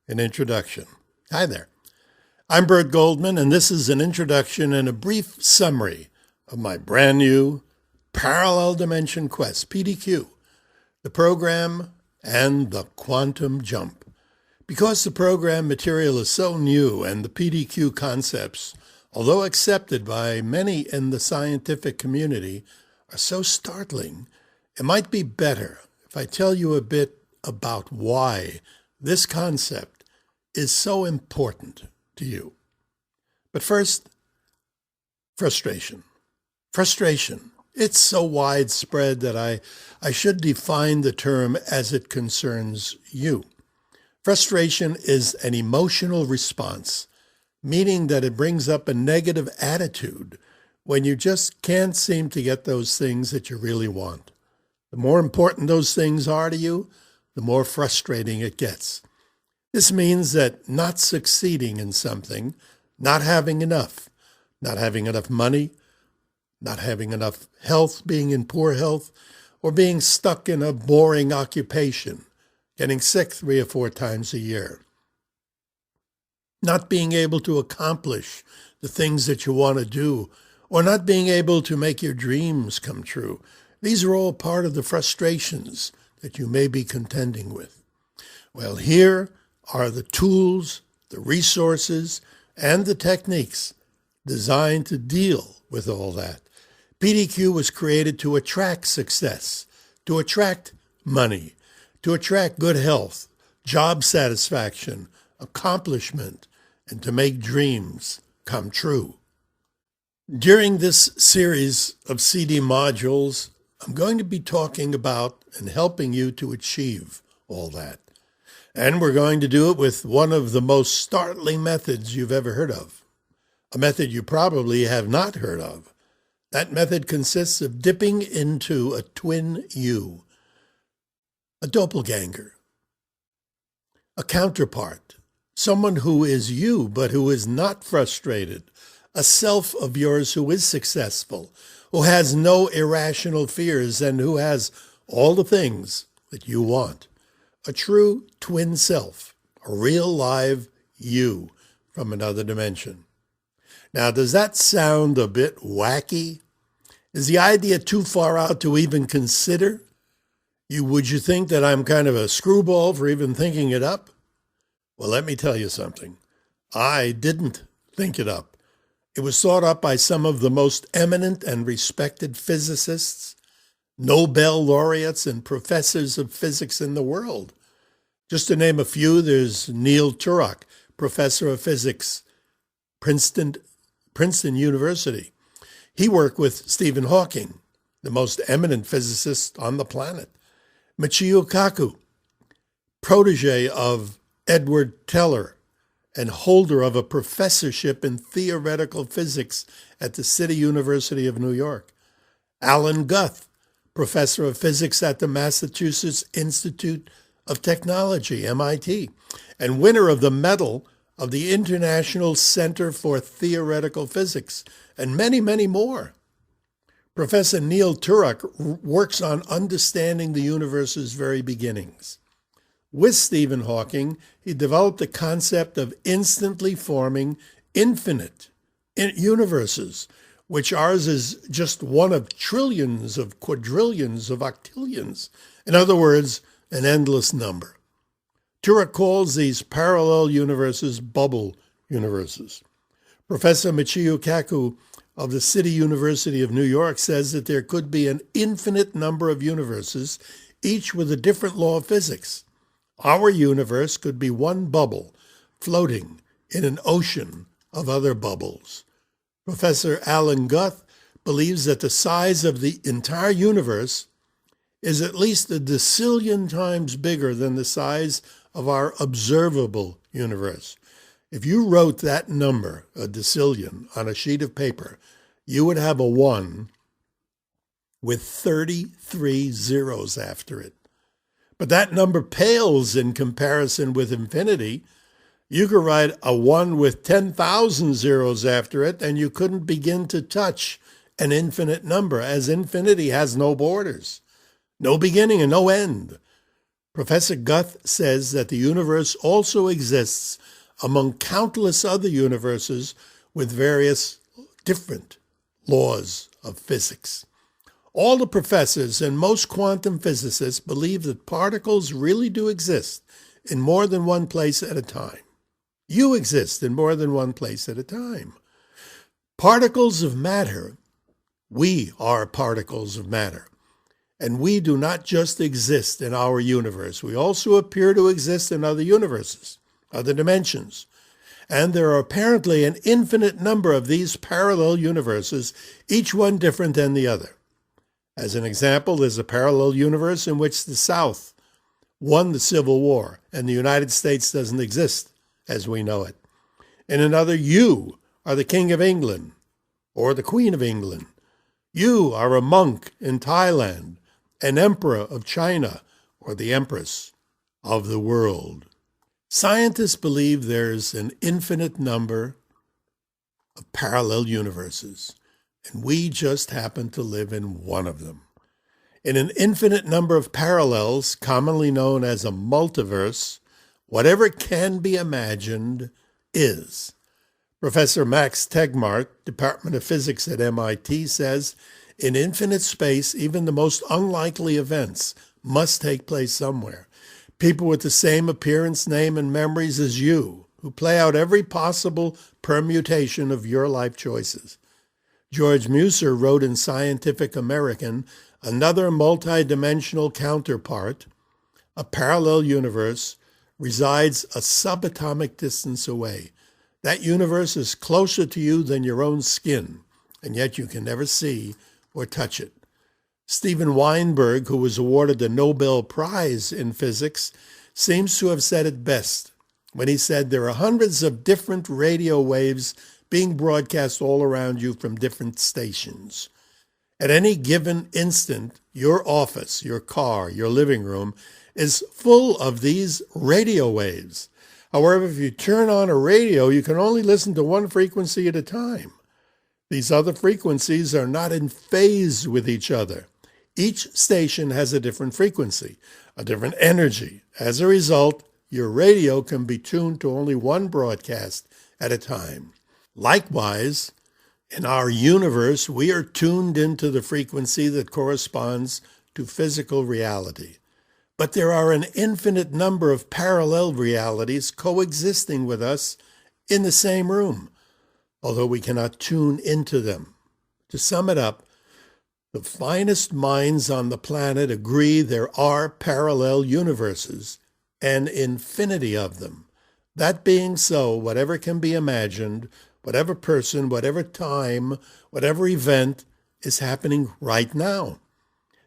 an introduction. Hi there. I'm Bert Goldman, and this is an introduction and a brief summary of my brand new Parallel Dimension Quest, PDQ, the program and the quantum jump. Because the program material is so new and the PDQ concepts, although accepted by many in the scientific community, are so startling, it might be better if I tell you a bit about why this concept is so important to you. But first, frustration. Frustration. It's so widespread that I should define the term as it concerns you. Frustration is an emotional response, meaning that it brings up a negative attitude when you just can't seem to get those things that you really want. The more important those things are to you, the more frustrating it gets. This means that not succeeding in something, not having enough money, not having enough health, being in poor health, or being stuck in a boring occupation, getting sick 3 or 4 times a year, not being able to accomplish the things that you want to do, or not being able to make your dreams come true. These are all part of the frustrations that you may be contending with. Well, here are the tools, the resources, and the techniques designed to deal with all that. PDQ was created to attract success, to attract money, to attract good health, job satisfaction, accomplishment, and to make dreams come true. During this series of CD modules, I'm going to be talking about and helping you to achieve all that. And we're going to do it with one of the most startling methods you've ever heard of, a method you probably have not heard of. That method consists of dipping into a twin you, a doppelganger, a counterpart, someone who is you but who is not frustrated, a self of yours who is successful, who has no irrational fears, and who has all the things that you want. A true twin self, a real live you from another dimension. Now, does that sound a bit wacky? Is the idea too far out to even consider? Would you think that I'm kind of a screwball for even thinking it up? Well, let me tell you something. I didn't think it up. It was thought up by some of the most eminent and respected physicists, Nobel laureates, and professors of physics in the world. Just to name a few, there's Neil Turok, professor of physics, Princeton University. He worked with Stephen Hawking, the most eminent physicist on the planet. Michio Kaku, protege of Edward Teller and holder of a professorship in theoretical physics at the City University of New York. Alan Guth, professor of physics at the Massachusetts Institute of Technology, MIT, and winner of the Medal of the International Center for Theoretical Physics, and many, many more. Professor Neil Turok works on understanding the universe's very beginnings. With Stephen Hawking, he developed the concept of instantly forming infinite universes, which ours is just one of trillions of quadrillions of octillions. In other words, an endless number. Turok calls these parallel universes bubble universes. Professor Michio Kaku of the City University of New York says that there could be an infinite number of universes, each with a different law of physics. Our universe could be one bubble floating in an ocean of other bubbles. Professor Alan Guth believes that the size of the entire universe is at least a decillion times bigger than the size of our observable universe. If you wrote that number, a decillion, on a sheet of paper, you would have a 1 with 33 zeros after it. But that number pales in comparison with infinity. You could write a 1 with 10,000 zeros after it, and you couldn't begin to touch an infinite number, as infinity has no borders, no beginning and no end. Professor Guth says that the universe also exists among countless other universes with various different laws of physics. All the professors and most quantum physicists believe that particles really do exist in more than one place at a time. You exist in more than one place at a time. Particles of matter, we are particles of matter. And we do not just exist in our universe. We also appear to exist in other universes, other dimensions. And there are apparently an infinite number of these parallel universes, each one different than the other. As an example, there's a parallel universe in which the South won the Civil War, and the United States doesn't exist as we know it. In another, you are the King of England or the Queen of England. You are a monk in Thailand, an emperor of China, or the empress of the world. Scientists believe there's an infinite number of parallel universes, and we just happen to live in one of them. In an infinite number of parallels, commonly known as a multiverse, whatever can be imagined is. Professor Max Tegmark, Department of Physics at MIT, says, in infinite space, even the most unlikely events must take place somewhere. People with the same appearance, name, and memories as you, who play out every possible permutation of your life choices. George Musser wrote in Scientific American, another multidimensional counterpart, a parallel universe, resides a subatomic distance away. That universe is closer to you than your own skin, and yet you can never see or touch it. Steven Weinberg, who was awarded the Nobel Prize in Physics, seems to have said it best when he said there are hundreds of different radio waves being broadcast all around you from different stations. At any given instant, your office, your car, your living room is full of these radio waves. However, if you turn on a radio, you can only listen to one frequency at a time. These other frequencies are not in phase with each other. Each station has a different frequency, a different energy. As a result, your radio can be tuned to only one broadcast at a time. Likewise, in our universe, we are tuned into the frequency that corresponds to physical reality. But there are an infinite number of parallel realities coexisting with us in the same room, although we cannot tune into them. To sum it up, the finest minds on the planet agree there are parallel universes, an infinity of them. That being so, whatever can be imagined, whatever person, whatever time, whatever event is happening right now.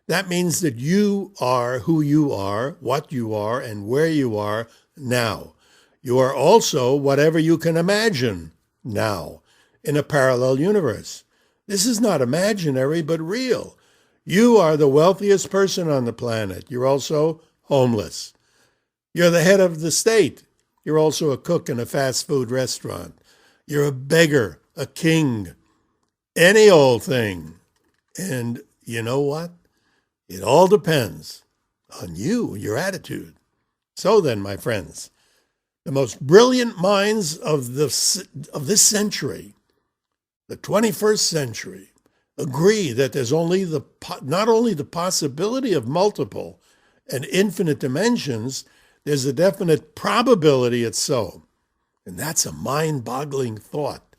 That means that you are who you are, what you are, and where you are now. You are also whatever you can imagine now in a parallel universe. This is not imaginary, but real. You are the wealthiest person on the planet. You're also homeless. You're the head of the state. You're also a cook in a fast food restaurant. You're a beggar, a king, any old thing. And you know what? It all depends on you, your attitude. So then, my friends, the most brilliant minds of this century, the 21st century, agree that there's not only the possibility of multiple and infinite dimensions, there's a definite probability it's so. And that's a mind-boggling thought.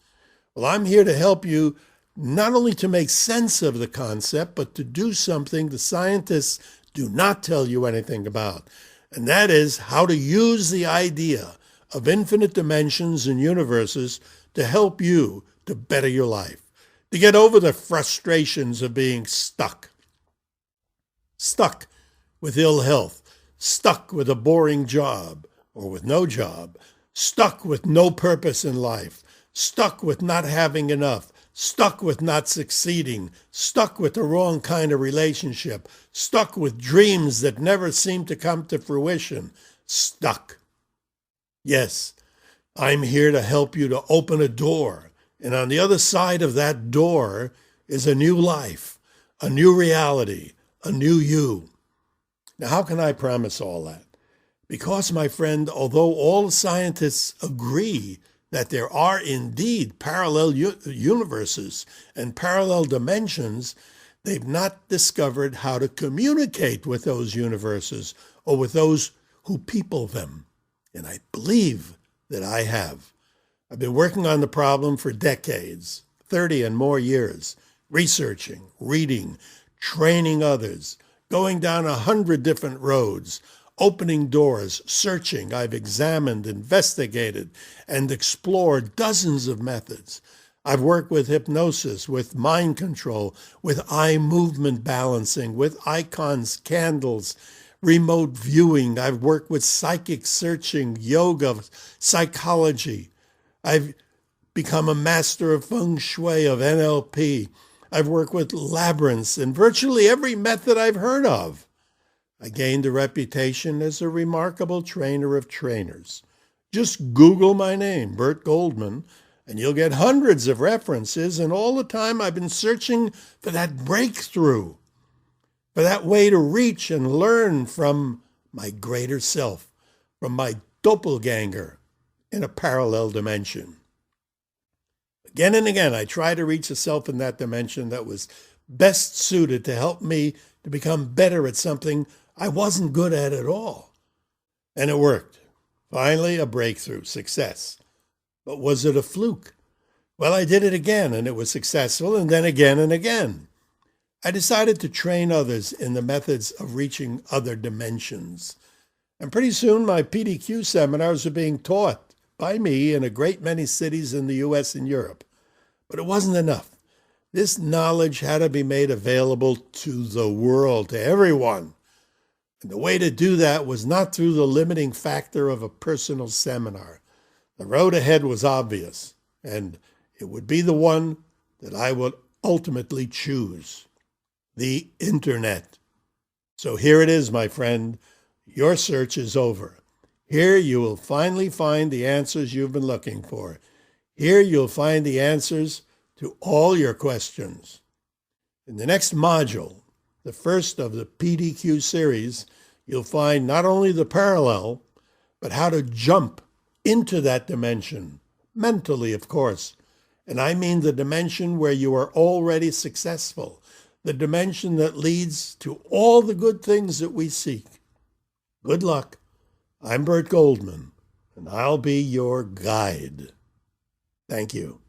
Well, I'm here to help you not only to make sense of the concept, but to do something the scientists do not tell you anything about. And that is how to use the idea of infinite dimensions and universes to help you to better your life, to get over the frustrations of being stuck with ill health, stuck with a boring job or with no job, stuck with no purpose in life, stuck with not having enough, stuck with not succeeding, stuck with the wrong kind of relationship, stuck with dreams that never seem to come to fruition, stuck. Yes, I'm here to help you to open a door, and on the other side of that door is a new life, a new reality, a new you. Now, how can I promise all that? Because, my friend, although all scientists agree that there are indeed parallel universes and parallel dimensions, they've not discovered how to communicate with those universes or with those who people them. And I believe that I have. I've been working on the problem for decades, 30 and more years, researching, reading, training others, going down 100 different roads, opening doors, searching. I've examined, investigated, and explored dozens of methods. I've worked with hypnosis, with mind control, with eye movement balancing, with icons, candles, remote viewing. I've worked with psychic searching, yoga, psychology. I've become a master of feng shui, of NLP. I've worked with labyrinths and virtually every method I've heard of. I gained a reputation as a remarkable trainer of trainers. Just Google my name, Burt Goldman, and you'll get hundreds of references, and all the time I've been searching for that breakthrough, for that way to reach and learn from my greater self, from my doppelganger in a parallel dimension. Again and again, I try to reach a self in that dimension that was best suited to help me to become better at something I wasn't good at all. And it worked. Finally, a breakthrough, success. But was it a fluke? Well, I did it again, and it was successful, and then again and again. I decided to train others in the methods of reaching other dimensions. And pretty soon, my PDQ seminars are being taught by me in a great many cities in the US and Europe. But it wasn't enough. This knowledge had to be made available to the world, to everyone. And the way to do that was not through the limiting factor of a personal seminar. The road ahead was obvious, and it would be the one that I would ultimately choose: the internet. So here it is, my friend. Your search is over. Here you will finally find the answers you've been looking for. Here you'll find the answers to all your questions. In the next module, the first of the PDQ series, you'll find not only the parallel, but how to jump into that dimension, mentally, of course. And I mean the dimension where you are already successful, the dimension that leads to all the good things that we seek. Good luck. I'm Burt Goldman, and I'll be your guide. Thank you.